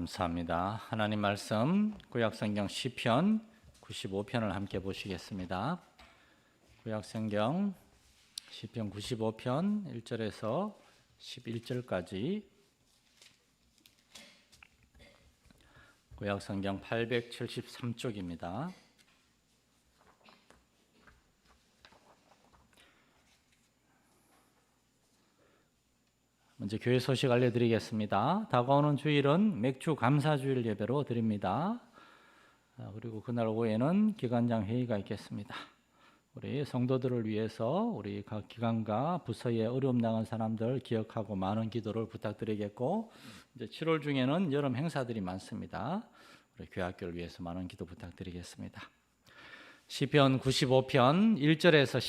감사합니다. 하나님 말씀 구약성경 시편 95편을 함께 보시겠습니다. 구약성경 시편 95편 1절에서 11절까지 구약성경 873쪽입니다. 먼저 교회 소식 알려드리겠습니다. 다가오는 주일은 맥주 감사주일 예배로 드립니다. 그리고 그날 오후에는 기관장 회의가 있겠습니다. 우리 성도들을 위해서 우리 각 기관과 부서에 어려움 당한 사람들 기억하고 많은 기도를 부탁드리겠고, 이제 7월 중에는 여름 행사들이 많습니다. 우리 교회학교를 위해서 많은 기도 부탁드리겠습니다. 시편 95편 1절에서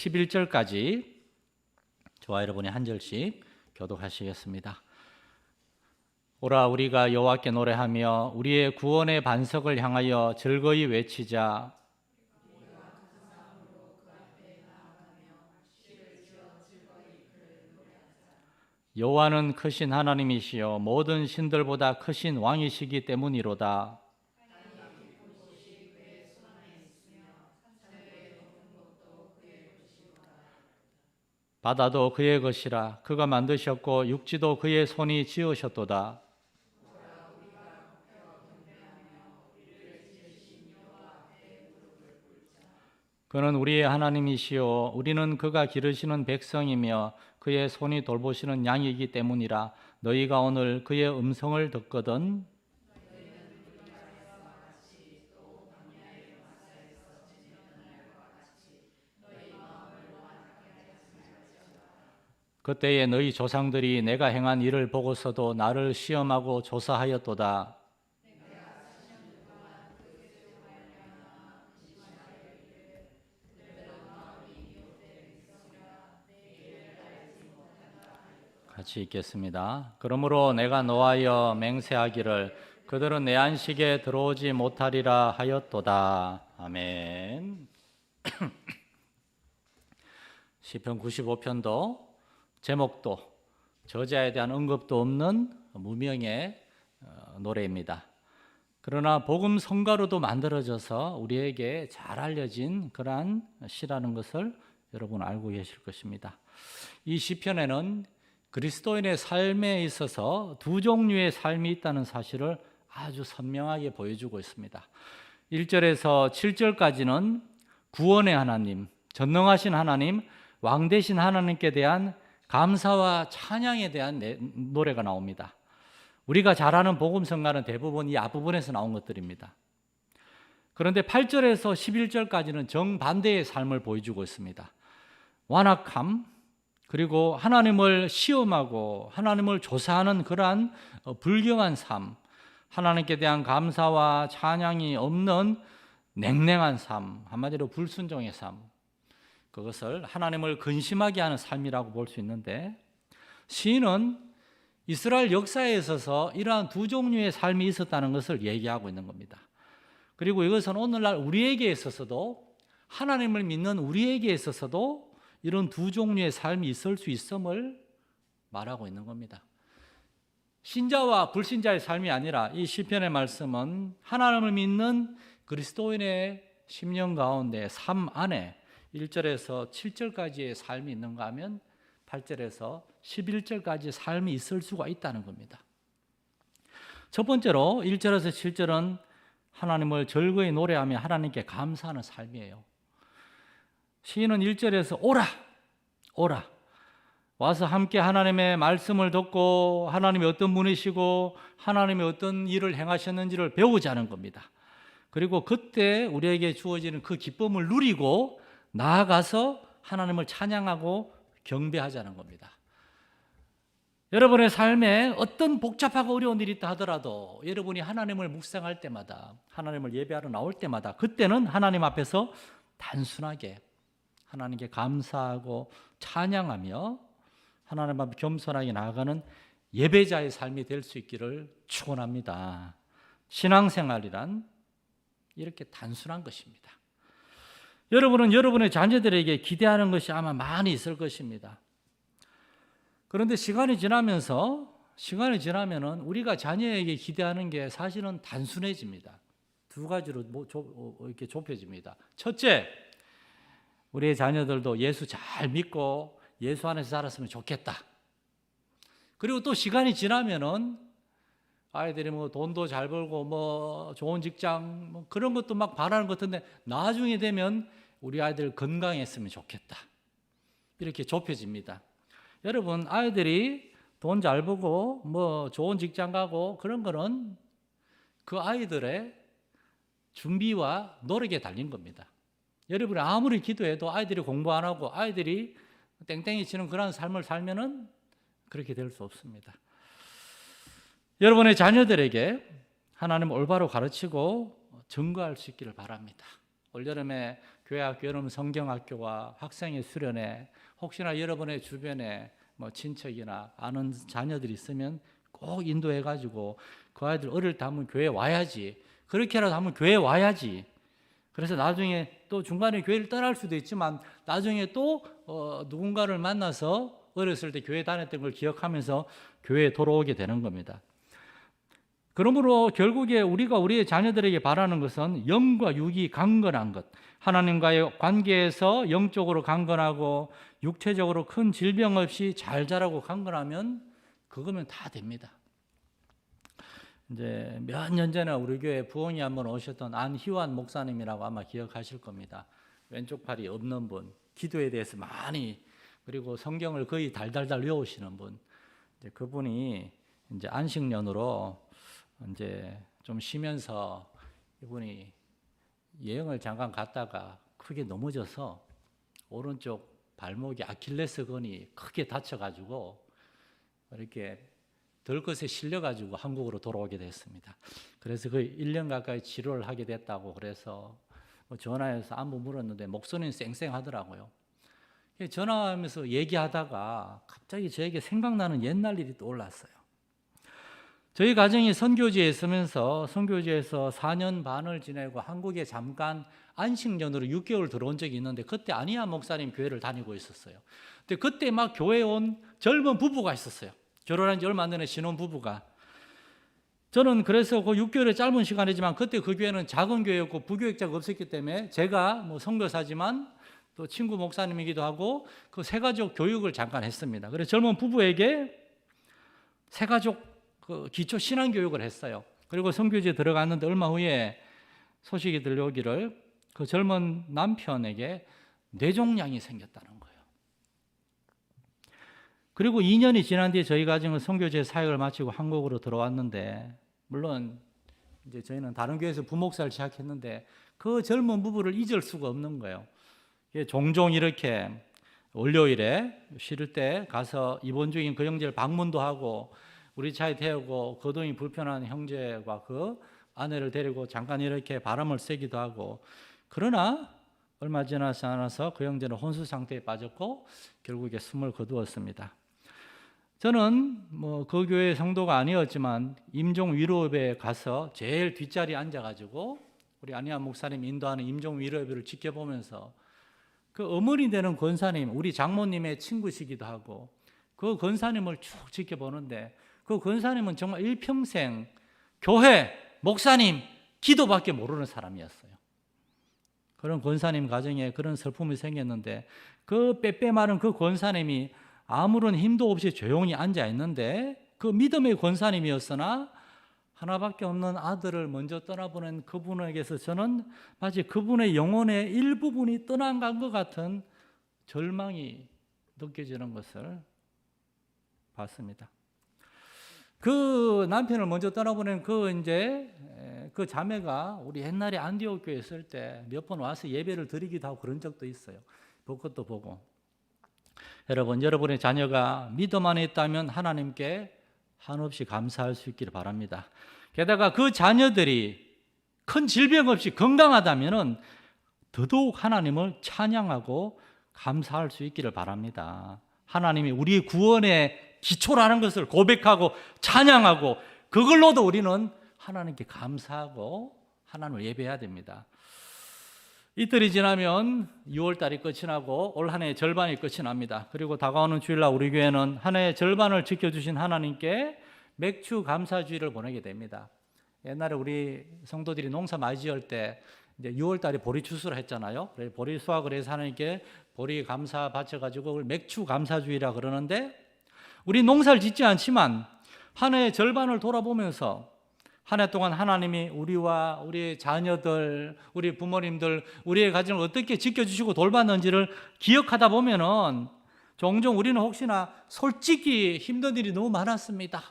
11절까지 저와 여러분이 한 절씩 교독하시겠습니다. 오라 우리가 여호와께 노래하며 우리의 구원의 반석을 향하여 즐거이 외치자. 여호와는 크신 하나님이시요 모든 신들보다 크신 왕이시기 때문이로다. 바다도 그의 것이라. 그가 만드셨고 육지도 그의 손이 지으셨도다. 그는 우리의 하나님이시요 우리는 그가 기르시는 백성이며 그의 손이 돌보시는 양이기 때문이라. 너희가 오늘 그의 음성을 듣거든 그때에 너희 조상들이 내가 행한 일을 보고서도 나를 시험하고 조사하였도다. 같이 읽겠습니다. 그러므로 내가 노하여 맹세하기를 그들은 내 안식에 들어오지 못하리라 하였도다. 아멘. 시편 95편도 제목도 저자에 대한 언급도 없는 무명의 노래입니다. 그러나 복음 성가로도 만들어져서 우리에게 잘 알려진 그러한 시라는 것을 여러분 알고 계실 것입니다. 이 시편에는 그리스도인의 삶에 있어서 두 종류의 삶이 있다는 사실을 아주 선명하게 보여주고 있습니다. 1절에서 7절까지는 구원의 하나님, 전능하신 하나님, 왕 되신 하나님께 대한 감사와 찬양에 대한 노래가 나옵니다. 우리가 잘 아는 복음 성가는 대부분 이 앞부분에서 나온 것들입니다. 그런데 8절에서 11절까지는 정반대의 삶을 보여주고 있습니다. 완악함, 그리고 하나님을 시험하고 하나님을 조사하는 그러한 불경한 삶, 하나님께 대한 감사와 찬양이 없는 냉랭한 삶, 한마디로 불순종의 삶, 그것을 하나님을 근심하게 하는 삶이라고 볼 수 있는데, 시인은 이스라엘 역사에 있어서 이러한 두 종류의 삶이 있었다는 것을 얘기하고 있는 겁니다. 그리고 이것은 오늘날 우리에게 있어서도, 하나님을 믿는 우리에게 있어서도 이런 두 종류의 삶이 있을 수 있음을 말하고 있는 겁니다. 신자와 불신자의 삶이 아니라 이 시편의 말씀은 하나님을 믿는 그리스도인의 심령 가운데 삶 안에 1절에서 7절까지의 삶이 있는가 하면 8절에서 11절까지 삶이 있을 수가 있다는 겁니다. 첫 번째로 1절에서 7절은 하나님을 즐거이 노래하며 하나님께 감사하는 삶이에요. 시인은 1절에서 오라 와서 함께 하나님의 말씀을 듣고 하나님이 어떤 분이시고 하나님이 어떤 일을 행하셨는지를 배우자는 겁니다. 그리고 그때 우리에게 주어지는 그 기쁨을 누리고 나아가서 하나님을 찬양하고 경배하자는 겁니다. 여러분의 삶에 어떤 복잡하고 어려운 일이 있다 하더라도 여러분이 하나님을 묵상할 때마다, 하나님을 예배하러 나올 때마다 그때는 하나님 앞에서 단순하게 하나님께 감사하고 찬양하며 하나님 앞에 겸손하게 나아가는 예배자의 삶이 될 수 있기를 축원합니다. 신앙생활이란 이렇게 단순한 것입니다. 여러분은 여러분의 자녀들에게 기대하는 것이 아마 많이 있을 것입니다. 그런데 시간이 지나면서 시간이 지나면은 우리가 자녀에게 기대하는 게 사실은 단순해집니다. 두 가지로 이렇게 좁혀집니다. 첫째, 우리의 자녀들도 예수 잘 믿고 예수 안에서 자랐으면 좋겠다. 그리고 또 시간이 지나면은 아이들이 뭐 돈도 잘 벌고 뭐 좋은 직장 뭐 그런 것도 막 바라는 것 같은데 나중에 되면 우리 아이들 건강했으면 좋겠다. 이렇게 좁혀집니다. 여러분, 아이들이 돈 잘 벌고 뭐 좋은 직장 가고 그런 거는 그 아이들의 준비와 노력에 달린 겁니다. 여러분이 아무리 기도해도 아이들이 공부 안 하고 아이들이 땡땡이 치는 그런 삶을 살면은 그렇게 될 수 없습니다. 여러분의 자녀들에게 하나님 올바로 가르치고 증거할 수 있기를 바랍니다. 올여름에 교회학교 여름 성경학교와 학생의 수련회, 혹시나 여러분의 주변에 뭐 친척이나 아는 자녀들이 있으면 꼭 인도해가지고 그 아이들 어릴 때 한번 교회에 와야지. 그렇게라도 한번 교회에 와야지. 그래서 나중에 또 중간에 교회를 떠날 수도 있지만 나중에 또 누군가를 만나서 어렸을 때 교회 다녔던 걸 기억하면서 교회에 돌아오게 되는 겁니다. 그러므로 결국에 우리가 우리의 자녀들에게 바라는 것은 영과 육이 강건한 것, 하나님과의 관계에서 영적으로 강건하고 육체적으로 큰 질병 없이 잘 자라고 강건하면 그거면 다 됩니다. 이제 몇 년 전에 우리 교회 부흥이 한번 오셨던 안희환 목사님이라고 아마 기억하실 겁니다. 왼쪽 팔이 없는 분, 기도에 대해서 많이 그리고 성경을 거의 달달달 외우시는 분. 이제 그분이 이제 안식년으로 이제 좀 쉬면서 이분이 여행을 잠깐 갔다가 크게 넘어져서 오른쪽 발목이 아킬레스건이 크게 다쳐가지고 이렇게 덜것에 실려가지고 한국으로 돌아오게 됐습니다. 그래서 거의 1년 가까이 치료를 하게 됐다고 그래서 전화해서 안부 물었는데 목소리는 쌩쌩하더라고요. 전화하면서 얘기하다가 갑자기 저에게 생각나는 옛날 일이 떠올랐어요. 저희 가정이 선교지에 있으면서 선교지에서 4년 반을 지내고 한국에 잠깐 안식년으로 6개월 들어온 적이 있는데 그때 안희환 목사님 교회를 다니고 있었어요. 근데 그때 막 교회에 온 젊은 부부가 있었어요. 결혼한 지 얼마 안 되는 신혼 부부가. 저는 그래서 그 6개월의 짧은 시간이지만 그때 그 교회는 작은 교회였고 부교육자가 없었기 때문에 제가 뭐 선교사지만 또 친구 목사님이기도 하고 그 새가족 교육을 잠깐 했습니다. 그래서 젊은 부부에게 새가족 그 기초 신앙 교육을 했어요. 그리고 선교지에 들어갔는데 얼마 후에 소식이 들려오기를 그 젊은 남편에게 뇌종양이 생겼다는 거예요. 그리고 2년이 지난 뒤에 저희 가정은 선교지에 사역을 마치고 한국으로 들어왔는데 물론 이제 저희는 다른 교회에서 부목사를 시작했는데 그 젊은 부부를 잊을 수가 없는 거예요. 종종 이렇게 월요일에 쉴 때 가서 입원 중인 그 형제를 방문도 하고 우리 차에 태우고 거동이 불편한 형제와 그 아내를 데리고 잠깐 이렇게 바람을 쐬기도 하고 그러나 얼마 지나지 않아서 그 형제는 혼수 상태에 빠졌고 결국에 숨을 거두었습니다. 저는 뭐 그 교회 성도가 아니었지만 임종 위로회에 가서 제일 뒷자리에 앉아가지고 우리 안희환 목사님 인도하는 임종 위로회를 지켜보면서 그 어머니 되는 권사님, 우리 장모님의 친구시기도 하고 그 권사님을 쭉 지켜보는데 그 권사님은 정말 일평생 교회, 목사님, 기도밖에 모르는 사람이었어요. 그런 권사님 가정에 그런 슬픔이 생겼는데 그 빼빼 마른 그 권사님이 아무런 힘도 없이 조용히 앉아 있는데 그 믿음의 권사님이었으나 하나밖에 없는 아들을 먼저 떠나보낸 그분에게서 저는 마치 그분의 영혼의 일부분이 떠나간 것 같은 절망이 느껴지는 것을 봤습니다. 그 남편을 먼저 떠나보낸 그 자매가 우리 옛날에 안디옥 교회 있을 때 몇 번 와서 예배를 드리기도 하고 그런 적도 있어요. 그것도 보고. 여러분, 여러분의 자녀가 믿음 안에 있다면 하나님께 한없이 감사할 수 있기를 바랍니다. 게다가 그 자녀들이 큰 질병 없이 건강하다면 더더욱 하나님을 찬양하고 감사할 수 있기를 바랍니다. 하나님이 우리 구원의 기초라는 것을 고백하고 찬양하고 그걸로도 우리는 하나님께 감사하고 하나님을 예배해야 됩니다. 이틀이 지나면 6월달이 끝이 나고 올 한 해의 절반이 끝이 납니다. 그리고 다가오는 주일날 우리 교회는 한 해의 절반을 지켜주신 하나님께 맥추 감사주의를 보내게 됩니다. 옛날에 우리 성도들이 농사 많이 지을 때 이제 6월 달에 보리 추수를 했잖아요. 그래서 보리 수확을 해서 하나님께 보리 감사 바쳐가지고 그걸 맥추 감사주의라 그러는데, 우리 농사를 짓지 않지만 한 해의 절반을 돌아보면서 한 해 동안 하나님이 우리와 우리의 자녀들, 우리 부모님들, 우리의 가정을 어떻게 지켜주시고 돌봤는지를 기억하다 보면은 종종 우리는 혹시나 솔직히 힘든 일이 너무 많았습니다,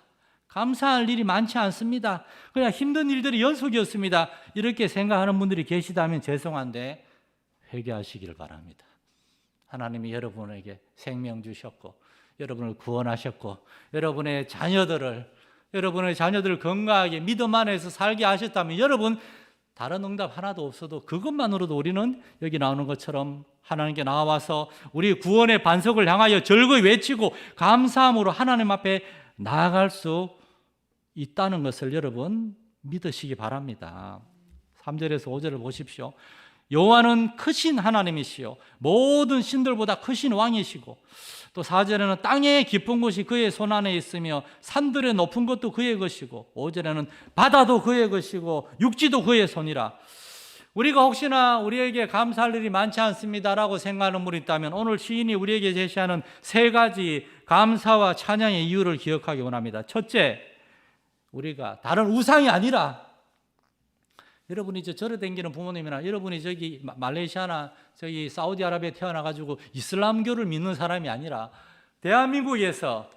감사할 일이 많지 않습니다, 그냥 힘든 일들이 연속이었습니다, 이렇게 생각하는 분들이 계시다면 죄송한데 회개하시기를 바랍니다. 하나님이 여러분에게 생명 주셨고 여러분을 구원하셨고 여러분의 자녀들을 건강하게 믿음 안에서 살게 하셨다면 여러분 다른 응답 하나도 없어도 그것만으로도 우리는 여기 나오는 것처럼 하나님께 나와서 우리 구원의 반석을 향하여 즐거이 외치고 감사함으로 하나님 앞에 나아갈 수 있다는 것을 여러분 믿으시기 바랍니다. 3절에서 5절을 보십시오. 여호와는 크신 하나님이시요 모든 신들보다 크신 왕이시고, 또 4절에는 땅의 깊은 곳이 그의 손안에 있으며 산들의 높은 것도 그의 것이고, 5절에는 바다도 그의 것이고 육지도 그의 손이라. 우리가 혹시나 우리에게 감사할 일이 많지 않습니다라고 생각하는 분이 있다면 오늘 시인이 우리에게 제시하는 세 가지 감사와 찬양의 이유를 기억하기 원합니다. 첫째, 우리가 다른 우상이 아니라, 여러분이 절에 다니는 부모님이나 여러분이 저기 말레이시아나 저기 사우디아라비아에 태어나가지고 이슬람교를 믿는 사람이 아니라, 대한민국에서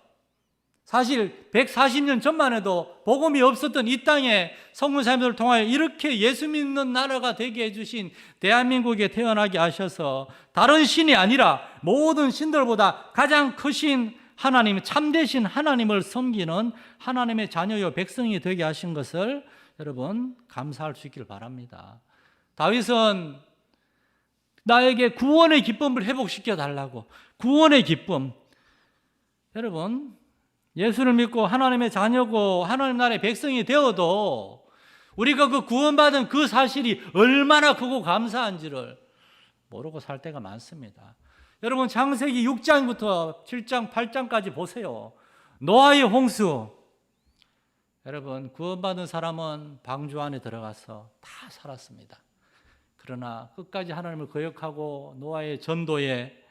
사실 140년 전만 해도 복음이 없었던 이 땅에 성문사님들을 통하여 이렇게 예수 믿는 나라가 되게 해주신 대한민국에 태어나게 하셔서 다른 신이 아니라 모든 신들보다 가장 크신 하나님, 참되신 하나님을 섬기는 하나님의 자녀요 백성이 되게 하신 것을 여러분 감사할 수 있기를 바랍니다. 다윗은 나에게 구원의 기쁨을 회복시켜 달라고, 구원의 기쁨, 여러분 예수를 믿고 하나님의 자녀고 하나님 나라의 백성이 되어도 우리가 그 구원받은 그 사실이 얼마나 크고 감사한지를 모르고 살 때가 많습니다. 여러분 창세기 6장부터 7장 8장까지 보세요. 노아의 홍수, 여러분 구원받은 사람은 방주 안에 들어가서 다 살았습니다. 그러나 끝까지 하나님을 거역하고 노아의 전도에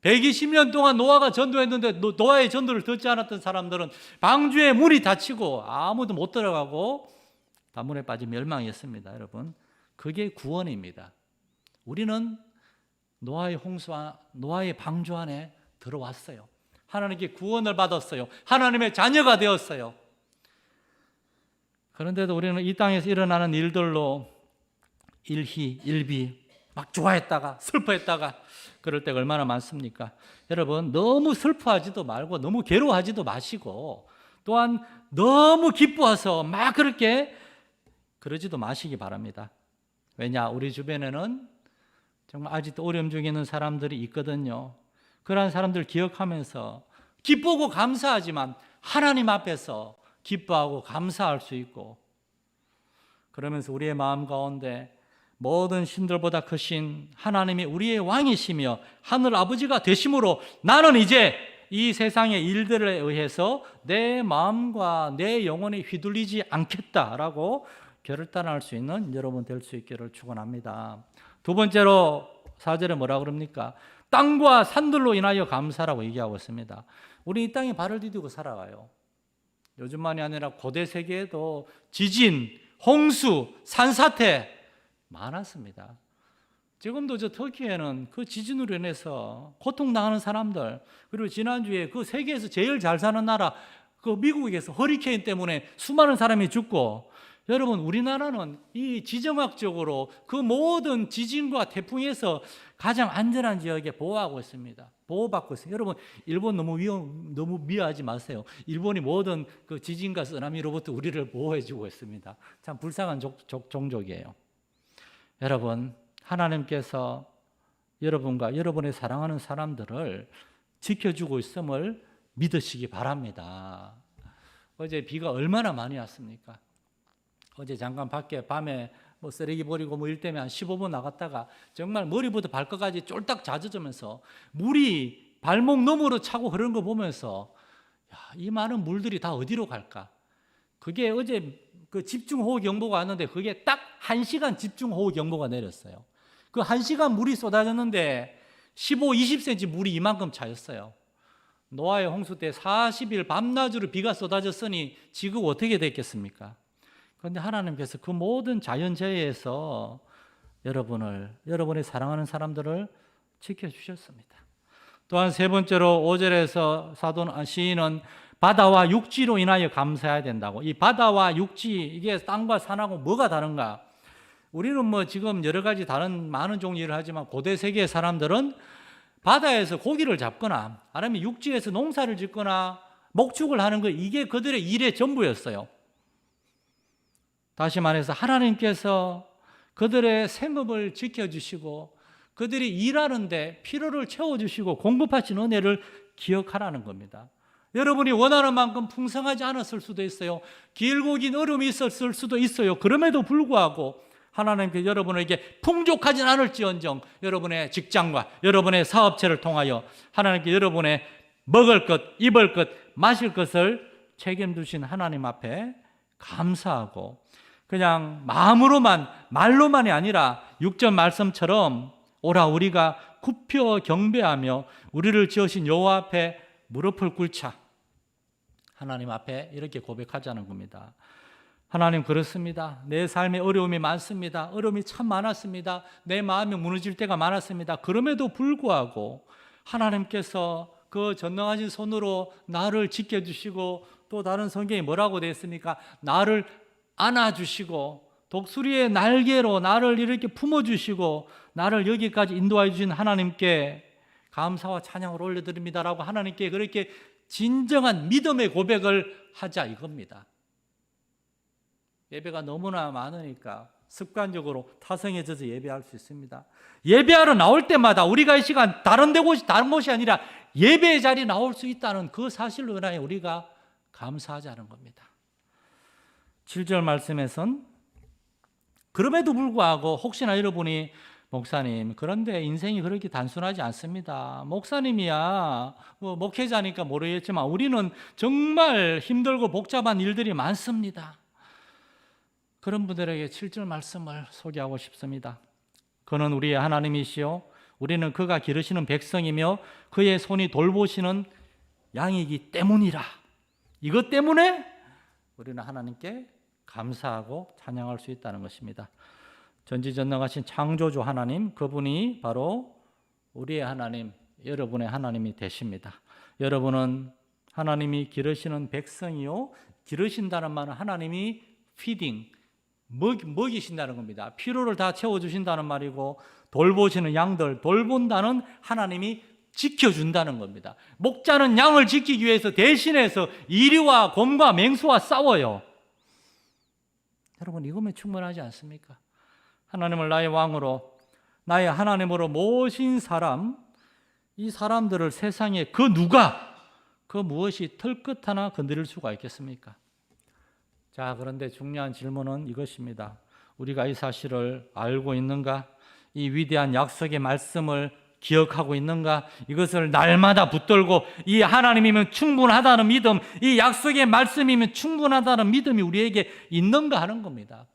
120년 동안 노아가 전도했는데 노아의 전도를 듣지 않았던 사람들은 방주에 문이 닫히고 아무도 못 들어가고 단문에 빠져 멸망했습니다. 여러분 그게 구원입니다. 우리는 노아의 홍수와 노아의 방주 안에 들어왔어요. 하나님께 구원을 받았어요. 하나님의 자녀가 되었어요. 그런데도 우리는 이 땅에서 일어나는 일들로 일희, 일비, 막 좋아했다가 슬퍼했다가 그럴 때가 얼마나 많습니까? 여러분 너무 슬퍼하지도 말고 너무 괴로워하지도 마시고, 또한 너무 기뻐해서 막 그렇게 그러지도 마시기 바랍니다. 왜냐? 우리 주변에는 정말 아직도 어려움 중에 있는 사람들이 있거든요. 그러한 사람들 기억하면서 기쁘고 감사하지만 하나님 앞에서 기뻐하고 감사할 수 있고, 그러면서 우리의 마음 가운데 모든 신들보다 크신 하나님이 우리의 왕이시며 하늘 아버지가 되심으로 나는 이제 이 세상의 일들에 의해서 내 마음과 내 영혼이 휘둘리지 않겠다라고 결단할 수 있는 여러분 될 수 있기를 축원합니다. 두 번째로 4절에 뭐라 그럽니까? 땅과 산들로 인하여 감사라고 얘기하고 있습니다. 우리 이 땅에 발을 디디고 살아가요. 요즘만이 아니라 고대 세계에도 지진, 홍수, 산사태 많았습니다. 지금도 저 터키에는 그 지진으로 인해서 고통당하는 사람들, 그리고 지난주에 그 세계에서 제일 잘 사는 나라 그 미국에서 허리케인 때문에 수많은 사람이 죽고, 여러분 우리나라는 이 지정학적으로 그 모든 지진과 태풍에서 가장 안전한 지역에 보호하고 있습니다. 보호받고 있어요. 여러분 일본 너무 미워하지 마세요. 일본이 모든 그 지진과 쓰나미로부터 우리를 보호해주고 있습니다. 참 불쌍한 종족이에요. 여러분 하나님께서 여러분과 여러분의 사랑하는 사람들을 지켜주고 있음을 믿으시기 바랍니다. 어제 비가 얼마나 많이 왔습니까? 어제 잠깐 밖에 밤에 뭐 쓰레기 버리고 뭐 일 때문에 한 15분 나갔다가 정말 머리부터 발끝까지 쫄딱 잦아지면서 물이 발목 너머로 차고 흐르는 거 보면서 야, 이 많은 물들이 다 어디로 갈까? 그게 어제 그 집중호우 경보가 왔는데 그게 딱 1시간 집중호우 경보가 내렸어요. 그 1시간 물이 쏟아졌는데 15, 20cm 물이 이만큼 차였어요. 노아의 홍수 때 40일 밤낮으로 비가 쏟아졌으니 지구가 어떻게 됐겠습니까? 그런데 하나님께서 그 모든 자연재해에서 여러분의 사랑하는 사람들을 지켜주셨습니다. 또한 세 번째로 5절에서 시인은 바다와 육지로 인하여 감사해야 된다고. 이 바다와 육지, 이게 땅과 산하고 뭐가 다른가? 우리는 뭐 지금 여러 가지 다른 많은 종류 일을 하지만 고대 세계의 사람들은 바다에서 고기를 잡거나 아니면 육지에서 농사를 짓거나 목축을 하는 거, 이게 그들의 일의 전부였어요. 다시 말해서 하나님께서 그들의 생업을 지켜주시고 그들이 일하는데 필요를 채워주시고 공급하신 은혜를 기억하라는 겁니다. 여러분이 원하는 만큼 풍성하지 않았을 수도 있어요. 길고 긴 어려움이 있었을 수도 있어요. 그럼에도 불구하고 하나님께 여러분에게 풍족하진 않을지언정 여러분의 직장과 여러분의 사업체를 통하여 하나님께 여러분의 먹을 것, 입을 것, 마실 것을 책임두신 하나님 앞에 감사하고 그냥 마음으로만, 말로만이 아니라 6절 말씀처럼 오라 우리가 굽혀 경배하며 우리를 지으신 여호와 앞에 무릎을 꿇자. 하나님 앞에 이렇게 고백하자는 겁니다. 하나님, 그렇습니다. 내 삶에 어려움이 많습니다. 어려움이 참 많았습니다. 내 마음이 무너질 때가 많았습니다. 그럼에도 불구하고 하나님께서 그 전능하신 손으로 나를 지켜주시고, 또 다른 성경이 뭐라고 되어 있습니까? 나를 안아주시고 독수리의 날개로 나를 이렇게 품어주시고 나를 여기까지 인도해 주신 하나님께 감사와 찬양을 올려드립니다라고 하나님께 그렇게 진정한 믿음의 고백을 하자, 이겁니다. 예배가 너무나 많으니까 습관적으로 타성해져서 예배할 수 있습니다. 예배하러 나올 때마다 우리가 이 시간 다른 곳이 아니라 예배의 자리에 나올 수 있다는 그 사실로 인하여 우리가 감사하자는 겁니다. 7절 말씀에선 그럼에도 불구하고 혹시나 여러분이 목사님, 그런데 인생이 그렇게 단순하지 않습니다. 목사님이야 목회자니까 모르겠지만 우리는 정말 힘들고 복잡한 일들이 많습니다. 그런 분들에게 7절 말씀을 소개하고 싶습니다. 그는 우리의 하나님이시요 우리는 그가 기르시는 백성이며 그의 손이 돌보시는 양이기 때문이라. 이것 때문에 우리는 하나님께 감사하고 찬양할 수 있다는 것입니다. 전지전능하신 창조주 하나님, 그분이 바로 우리의 하나님, 여러분의 하나님이 되십니다. 여러분은 하나님이 기르시는 백성이요, 기르신다는 말은 하나님이 피딩, 먹이신다는 겁니다. 필요를 다 채워주신다는 말이고, 돌보시는 양들, 돌본다는 하나님이 지켜준다는 겁니다. 목자는 양을 지키기 위해서 대신해서 이리와 곰과 맹수와 싸워요. 여러분, 이거면 충분하지 않습니까? 하나님을 나의 왕으로, 나의 하나님으로 모신 사람, 이 사람들을 세상에 그 무엇이 털끝 하나 건드릴 수가 있겠습니까? 자, 그런데 중요한 질문은 이것입니다. 우리가 이 사실을 알고 있는가? 이 위대한 약속의 말씀을 기억하고 있는가? 이것을 날마다 붙들고 이 하나님이면 충분하다는 믿음, 이 약속의 말씀이면 충분하다는 믿음이 우리에게 있는가 하는 겁니다.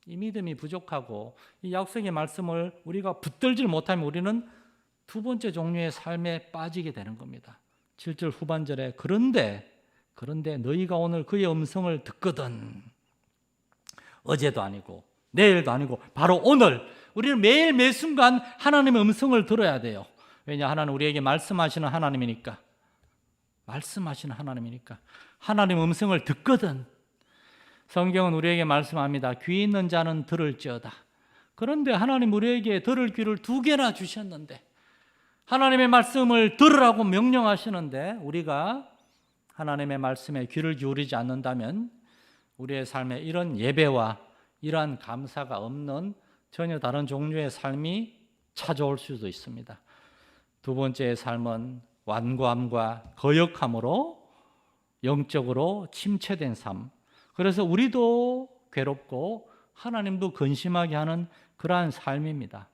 이 믿음이 부족하고 이 약속의 말씀을 우리가 붙들질 못하면 우리는 두 번째 종류의 삶에 빠지게 되는 겁니다. 7절 후반절에 그런데 너희가 오늘 그의 음성을 듣거든. 어제도 아니고 내일도 아니고 바로 오늘 우리는 매일 매순간 하나님의 음성을 들어야 돼요. 왜냐? 하나님 우리에게 말씀하시는 하나님이니까. 하나님 음성을 듣거든. 성경은 우리에게 말씀합니다. 귀 있는 자는 들을지어다. 그런데 하나님 우리에게 들을 귀를 2개나 주셨는데, 하나님의 말씀을 들으라고 명령하시는데 우리가 하나님의 말씀에 귀를 기울이지 않는다면 우리의 삶에 이런 예배와 이러한 감사가 없는 전혀 다른 종류의 삶이 찾아올 수도 있습니다. 두 번째의 삶은 완고함과 거역함으로 영적으로 침체된 삶. 그래서 우리도 괴롭고 하나님도 근심하게 하는 그러한 삶입니다.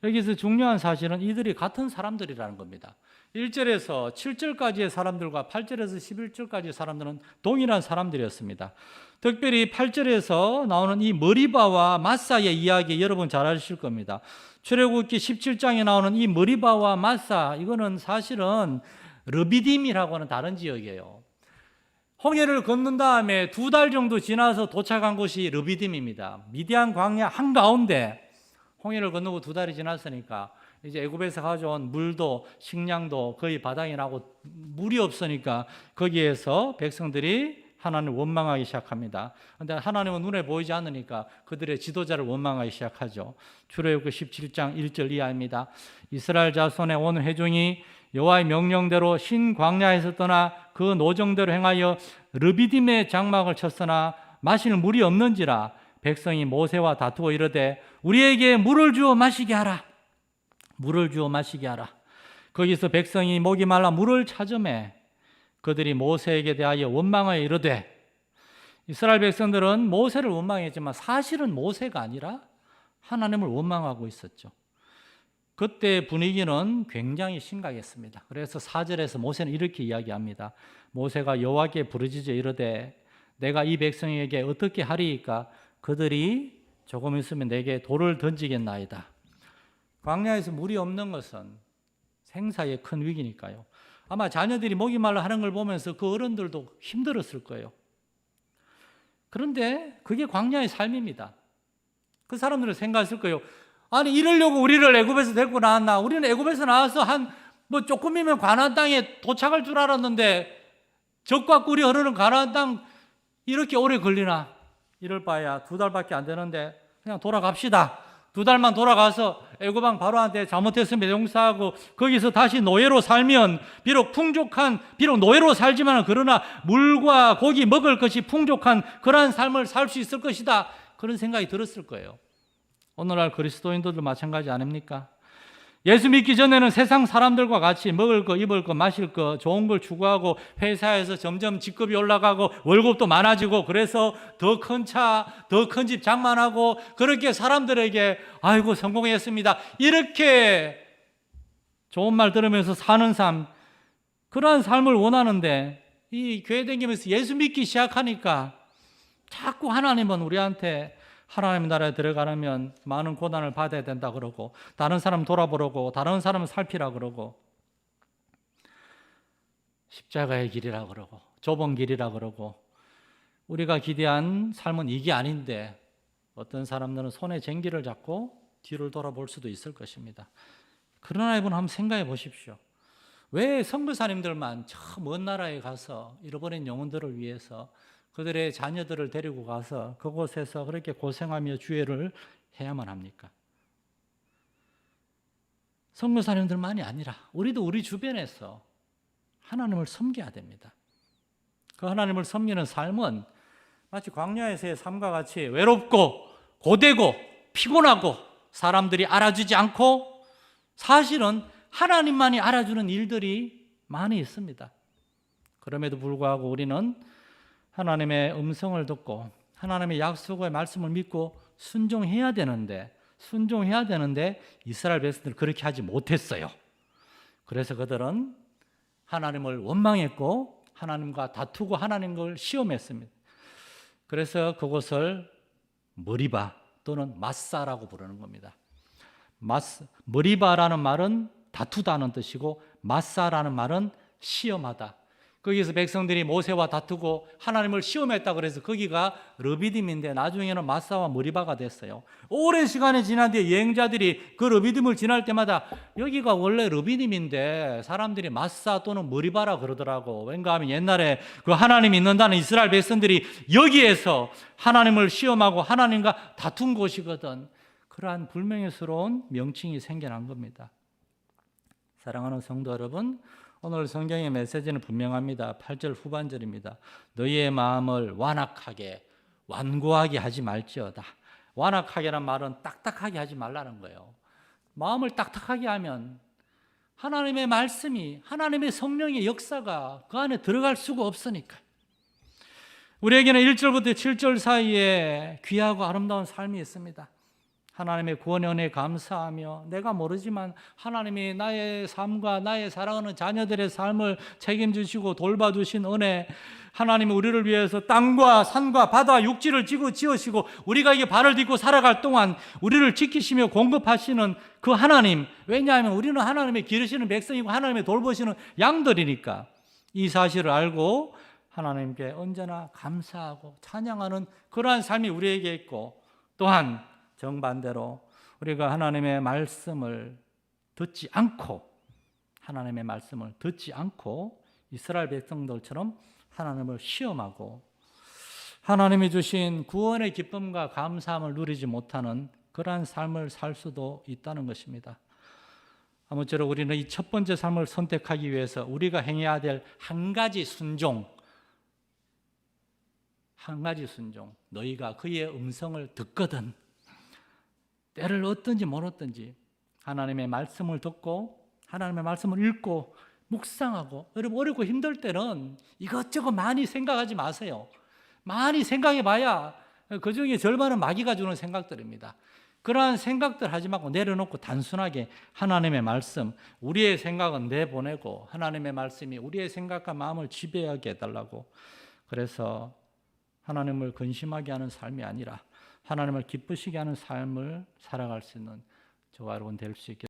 여기서 중요한 사실은 이들이 같은 사람들이라는 겁니다. 1절에서 7절까지의 사람들과 8절에서 11절까지의 사람들은 동일한 사람들이었습니다. 특별히 8절에서 나오는 이 머리바와 마사의 이야기 여러분 잘 아실 겁니다. 출애굽기 17장에 나오는 이 머리바와 마사, 이거는 사실은 르비딤이라고 하는 다른 지역이에요. 홍해를 건넌 다음에 2달 정도 지나서 도착한 곳이 르비딤입니다. 미디안 광야 한가운데 홍해를 건너고 2달이 지났으니까 이제 애굽에서 가져온 물도 식량도 거의 바닥이 나고 물이 없으니까 거기에서 백성들이 하나님을 원망하기 시작합니다. 그런데 하나님은 눈에 보이지 않으니까 그들의 지도자를 원망하기 시작하죠. 출애굽기 17장 1절 이하입니다. 이스라엘 자손의 온 회중이 여호와의 명령대로 신 광야에서 떠나 그 노정대로 행하여 르비딤의 장막을 쳤으나 마실 물이 없는지라 백성이 모세와 다투어 이르되 우리에게 물을 주어 마시게 하라. 물을 주어 마시게 하라. 거기서 백성이 목이 말라 물을 찾으매 그들이 모세에게 대하여 원망하여 이르되, 이스라엘 백성들은 모세를 원망했지만 사실은 모세가 아니라 하나님을 원망하고 있었죠. 그때 분위기는 굉장히 심각했습니다. 그래서 4절에서 모세는 이렇게 이야기합니다. 모세가 여호와께 부르짖어 이르되 내가 이 백성에게 어떻게 하리이까? 그들이 조금 있으면 내게 돌을 던지겠나이다. 광야에서 물이 없는 것은 생사의 큰 위기니까요. 아마 자녀들이 목이 말라 하는 걸 보면서 그 어른들도 힘들었을 거예요. 그런데 그게 광야의 삶입니다. 그 사람들은 생각했을 거예요. 아니 이러려고 우리를 애굽에서 데리고 나왔나? 우리는 애굽에서 나와서 뭐 조금이면 가나안 땅에 도착할 줄 알았는데 적과 꿀이 흐르는 가나안 땅 이렇게 오래 걸리나? 이럴 바에야 2달밖에 안 되는데 그냥 돌아갑시다. 2달만 돌아가서 애굽왕 바로한테 잘못했으면 용서하고 거기서 다시 노예로 살면 비록 노예로 살지만 그러나 물과 고기 먹을 것이 풍족한 그러한 삶을 살 수 있을 것이다. 그런 생각이 들었을 거예요. 오늘날 그리스도인들도 마찬가지 아닙니까? 예수 믿기 전에는 세상 사람들과 같이 먹을 거, 입을 거, 마실 거, 좋은 걸 추구하고 회사에서 점점 직급이 올라가고 월급도 많아지고 그래서 더 큰 차, 더 큰 집 장만하고 그렇게 사람들에게 아이고 성공했습니다. 이렇게 좋은 말 들으면서 사는 삶, 그러한 삶을 원하는데 이 교회 다니면서 예수 믿기 시작하니까 자꾸 하나님은 우리한테 하나님 나라에 들어가려면 많은 고난을 받아야 된다 그러고 다른 사람 돌아보라고 다른 사람 살피라 그러고 십자가의 길이라 그러고 좁은 길이라 그러고 우리가 기대한 삶은 이게 아닌데 어떤 사람들은 손에 쟁기를 잡고 뒤를 돌아볼 수도 있을 것입니다. 그러나 여러분 한번 생각해 보십시오. 왜 선교사님들만 저 먼 나라에 가서 잃어버린 영혼들을 위해서 그들의 자녀들을 데리고 가서 그곳에서 그렇게 고생하며 주애를 해야만 합니까? 선교사님들만이 아니라 우리도 우리 주변에서 하나님을 섬겨야 됩니다. 그 하나님을 섬기는 삶은 마치 광야에서의 삶과 같이 외롭고 고되고 피곤하고 사람들이 알아주지 않고 사실은 하나님만이 알아주는 일들이 많이 있습니다. 그럼에도 불구하고 우리는 하나님의 음성을 듣고 하나님의 약속의 말씀을 믿고 순종해야 되는데 이스라엘 백성들은 그렇게 하지 못했어요. 그래서 그들은 하나님을 원망했고 하나님과 다투고 하나님을 시험했습니다. 그래서 그곳을 머리바 또는 마사라고 부르는 겁니다. 머리바라는 말은 다투다는 뜻이고 마사라는 말은 시험하다. 거기서 백성들이 모세와 다투고 하나님을 시험했다 그래서 거기가 르비딤인데 나중에는 마사와 머리바가 됐어요. 오랜 시간이 지난 뒤에 여행자들이 그 르비딤을 지날 때마다 여기가 원래 르비딤인데 사람들이 마사 또는 머리바라 그러더라고. 왠가 하면 옛날에 그 하나님 믿는다는 이스라엘 백성들이 여기에서 하나님을 시험하고 하나님과 다툰 곳이거든. 그러한 불명예스러운 명칭이 생겨난 겁니다. 사랑하는 성도 여러분, 오늘 성경의 메시지는 분명합니다. 8절 후반절입니다. 너희의 마음을 완고하게 하지 말지어다. 완악하게란 말은 딱딱하게 하지 말라는 거예요. 마음을 딱딱하게 하면 하나님의 말씀이, 하나님의 성령의 역사가 그 안에 들어갈 수가 없으니까. 우리에게는 1절부터 7절 사이에 귀하고 아름다운 삶이 있습니다. 하나님의 구원의 은혜에 감사하며 내가 모르지만 하나님이 나의 삶과 나의 사랑하는 자녀들의 삶을 책임지시고 돌봐주신 은혜, 하나님이 우리를 위해서 땅과 산과 바다 육지를 지으시고 우리가 이게 발을 딛고 살아갈 동안 우리를 지키시며 공급하시는 그 하나님, 왜냐하면 우리는 하나님의 기르시는 백성이고 하나님의 돌보시는 양들이니까 이 사실을 알고 하나님께 언제나 감사하고 찬양하는 그러한 삶이 우리에게 있고, 또한 정반대로 우리가 하나님의 말씀을 듣지 않고 이스라엘 백성들처럼 하나님을 시험하고 하나님이 주신 구원의 기쁨과 감사함을 누리지 못하는 그러한 삶을 살 수도 있다는 것입니다. 아무쪼록 우리는 이 첫 번째 삶을 선택하기 위해서 우리가 행해야 될 한 가지 순종, 너희가 그의 음성을 듣거든, 때를 얻든지 멀었든지 하나님의 말씀을 듣고 하나님의 말씀을 읽고 묵상하고, 여러분 어렵고 힘들 때는 이것저것 많이 생각하지 마세요. 많이 생각해 봐야 그 중에 절반은 마귀가 주는 생각들입니다. 그러한 생각들 하지 말고 내려놓고 단순하게 하나님의 말씀, 우리의 생각은 내보내고 하나님의 말씀이 우리의 생각과 마음을 지배하게 해달라고, 그래서 하나님을 근심하게 하는 삶이 아니라 하나님을 기쁘시게 하는 삶을 살아갈 수 있는 저와 여러분 될 수 있게